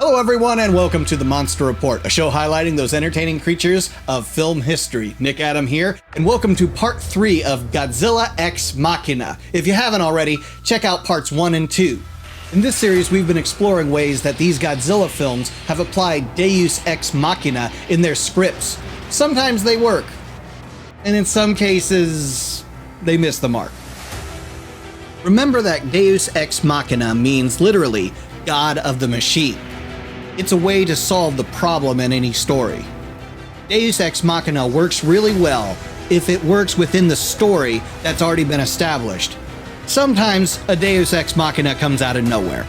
Hello everyone and welcome to the Monster Report, a show highlighting those entertaining creatures of film history. Nick Adam here, and welcome to part 3 of Godzilla Ex Machina. If you haven't already, check out parts 1 and 2. In this series, we've been exploring ways that these Godzilla films have applied Deus Ex Machina in their scripts. Sometimes they work, and in some cases, they miss the mark. Remember that Deus Ex Machina means literally God of the Machine. It's a way to solve the problem in any story. Deus Ex Machina works really well if it works within the story that's already been established. Sometimes a Deus Ex Machina comes out of nowhere.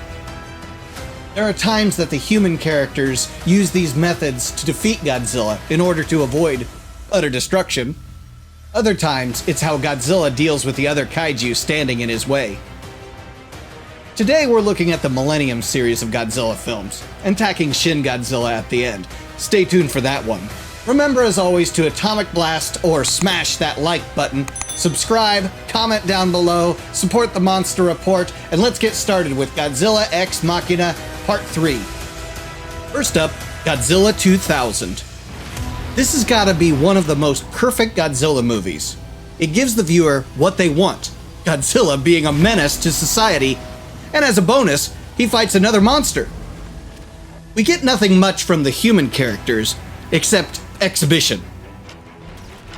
There are times that the human characters use these methods to defeat Godzilla in order to avoid utter destruction. Other times, it's how Godzilla deals with the other kaiju standing in his way. Today we're looking at the Millenium series of Godzilla films, and tacking Shin Godzilla at the end. Stay tuned for that one. Remember as always to atomic blast or smash that like button, subscribe, comment down below, support the Monster Report, and let's get started with Godzilla Ex Machina Part 3. First up, Godzilla 2000. This has gotta be one of the most perfect Godzilla movies. It gives the viewer what they want, Godzilla being a menace to society, and as a bonus, he fights another monster. We get nothing much from the human characters, except exhibition.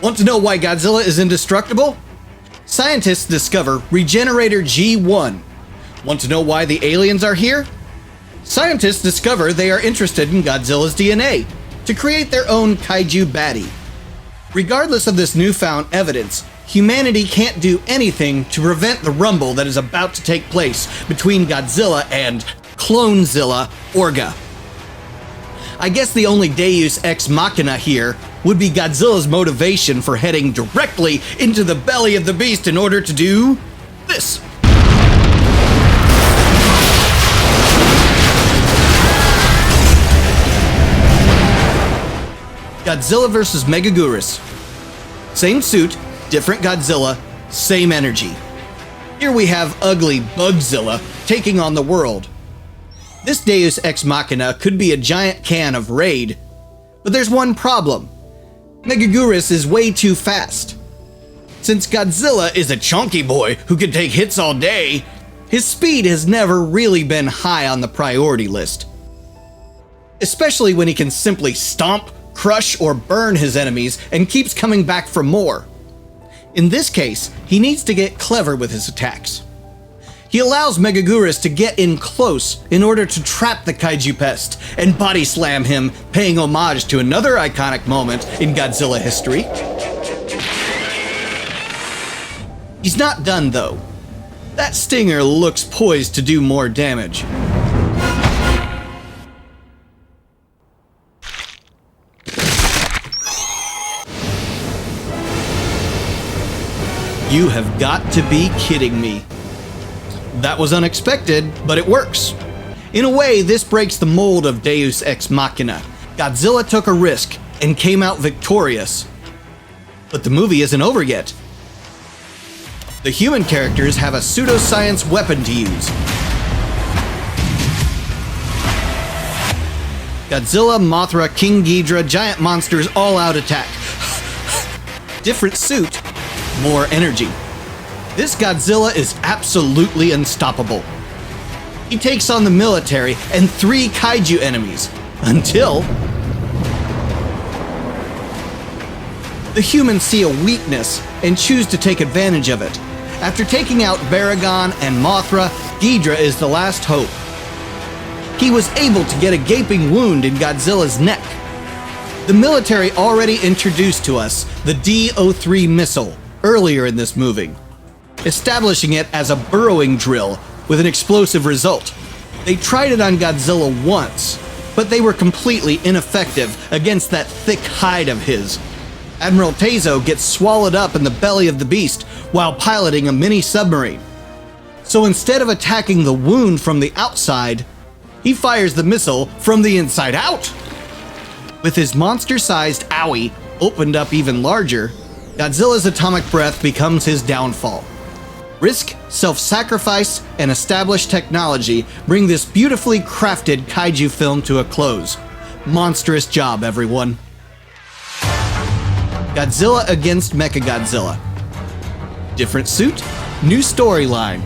Want to know why Godzilla is indestructible? Scientists discover Regenerator G1. Want to know why the aliens are here? Scientists discover they are interested in Godzilla's DNA to create their own kaiju baddie. Regardless of this newfound evidence, humanity can't do anything to prevent the rumble that is about to take place between Godzilla and Clonezilla Orga. I guess the only Deus Ex Machina here would be Godzilla's motivation for heading directly into the belly of the beast in order to do this. Godzilla vs. Megaguirus. Same suit, different Godzilla, same energy. Here we have ugly Bugzilla taking on the world. This Deus Ex Machina could be a giant can of Raid, but there's one problem. Megaguirus is way too fast. Since Godzilla is a chunky boy who can take hits all day, his speed has never really been high on the priority list. Especially when he can simply stomp, crush, or burn his enemies and keeps coming back for more. In this case, he needs to get clever with his attacks. He allows Megaguirus to get in close in order to trap the kaiju pest and body slam him, paying homage to another iconic moment in Godzilla history. He's not done though. That stinger looks poised to do more damage. You have got to be kidding me. That was unexpected, but it works. In a way, this breaks the mold of Deus Ex Machina. Godzilla took a risk and came out victorious. But the movie isn't over yet. The human characters have a pseudoscience weapon to use. Godzilla, Mothra, King Ghidorah, giant monsters all out attack. Different suit, more energy. This Godzilla is absolutely unstoppable. He takes on the military and 3 kaiju enemies, until the humans see a weakness and choose to take advantage of it. After taking out Baragon and Mothra, Ghidorah is the last hope. He was able to get a gaping wound in Godzilla's neck. The military already introduced to us the D-03 missile earlier in this movie, establishing it as a burrowing drill with an explosive result. They tried it on Godzilla once, but they were completely ineffective against that thick hide of his. Admiral Tezo gets swallowed up in the belly of the beast while piloting a mini submarine. So instead of attacking the wound from the outside, he fires the missile from the inside out. With his monster-sized owie opened up even larger, Godzilla's atomic breath becomes his downfall. Risk, self-sacrifice, and established technology bring this beautifully crafted kaiju film to a close. Monstrous job, everyone. Godzilla against Mechagodzilla. Different suit, new storyline.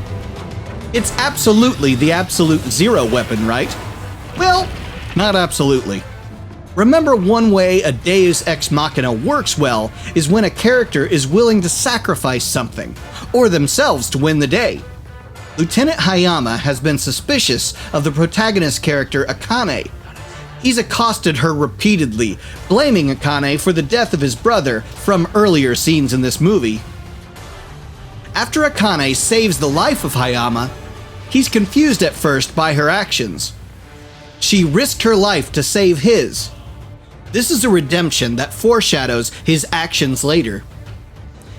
It's absolutely the absolute zero weapon, right? Well, not absolutely. Remember, one way a Deus Ex Machina works well is when a character is willing to sacrifice something, or themselves to win the day. Lieutenant Hayama has been suspicious of the protagonist character Akane. He's accosted her repeatedly, blaming Akane for the death of his brother from earlier scenes in this movie. After Akane saves the life of Hayama, he's confused at first by her actions. She risked her life to save his. This is a redemption that foreshadows his actions later.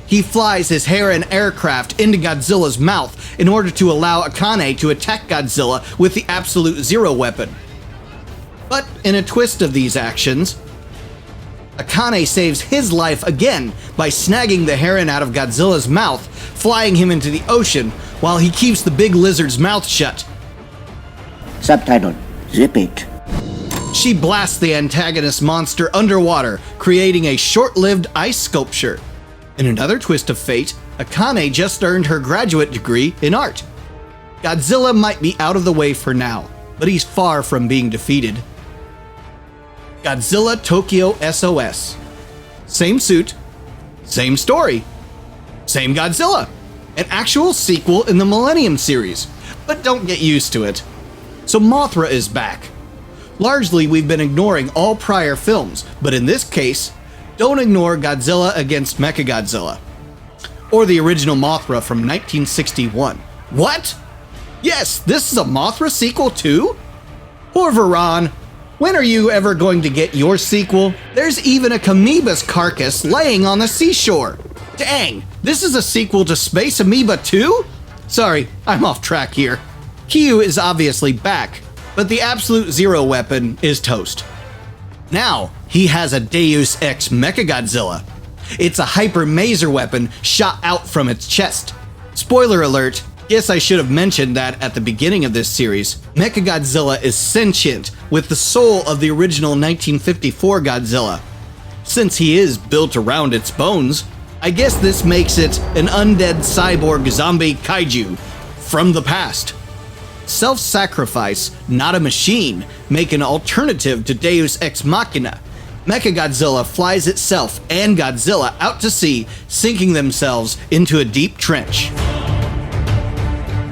He flies his Heron aircraft into Godzilla's mouth in order to allow Akane to attack Godzilla with the absolute zero weapon. But in a twist of these actions, Akane saves his life again by snagging the Heron out of Godzilla's mouth, flying him into the ocean while he keeps the big lizard's mouth shut. Subtitle: Zip it. She blasts the antagonist monster underwater, creating a short-lived ice sculpture. In another twist of fate, Akane just earned her graduate degree in art. Godzilla might be out of the way for now, but he's far from being defeated. Godzilla Tokyo SOS. Same suit, same story, same Godzilla. An actual sequel in the Millennium series, but don't get used to it. So Mothra is back. Largely, we've been ignoring all prior films, but in this case, don't ignore Godzilla against Mechagodzilla, or the original Mothra from 1961. What? Yes, this is a Mothra sequel too? Poor Varan. When are you ever going to get your sequel? There's even a Amoeba's carcass laying on the seashore. Dang, this is a sequel to Space Amoeba 2? Sorry, I'm off track here. Kyu is obviously back, but the absolute zero weapon is toast. Now, he has a Deus Ex Mechagodzilla. It's a hyper maser weapon shot out from its chest. Spoiler alert, guess I should have mentioned that at the beginning of this series. Mechagodzilla is sentient with the soul of the original 1954 Godzilla. Since he is built around its bones, I guess this makes it an undead cyborg zombie kaiju from the past. Self-sacrifice, not a machine, make an alternative to Deus Ex Machina. Mechagodzilla flies itself and Godzilla out to sea, sinking themselves into a deep trench.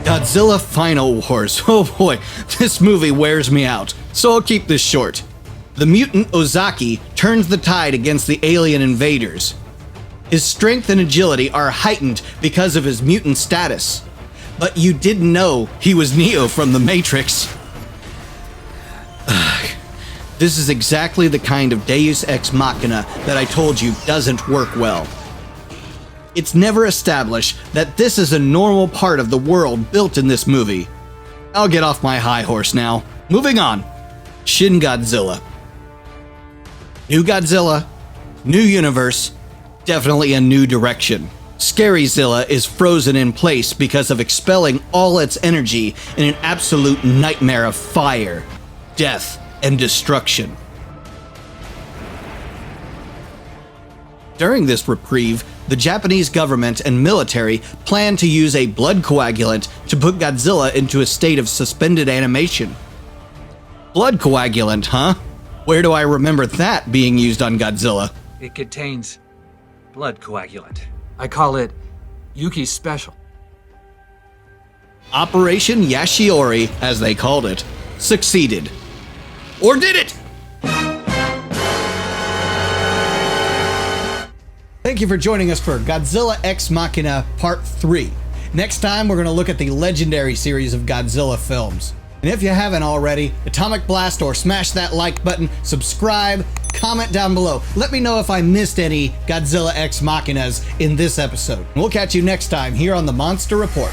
Godzilla Final Wars. Oh boy, this movie wears me out, so I'll keep this short. The mutant Ozaki turns the tide against the alien invaders. His strength and agility are heightened because of his mutant status. But you didn't know he was Neo from The Matrix. This is exactly the kind of Deus Ex Machina that I told you doesn't work well. It's never established that this is a normal part of the world built in this movie. I'll get off my high horse now. Moving on. Shin Godzilla. New Godzilla, new universe, definitely a new direction. Scaryzilla is frozen in place because of expelling all its energy in an absolute nightmare of fire, death, and destruction. During this reprieve, the Japanese government and military plan to use a blood coagulant to put Godzilla into a state of suspended animation. Blood coagulant, huh? Where do I remember that being used on Godzilla? It contains blood coagulant. I call it Yuki's Special. Operation Yashiori, as they called it, succeeded. Or did it? Thank you for joining us for Godzilla Ex Machina Part 3. Next time, we're going to look at the legendary series of Godzilla films. And if you haven't already, Atomic Blast or smash that like button, subscribe, comment down below. Let me know if I missed any Godzilla Ex Machinas in this episode. We'll catch you next time here on the Monster Report.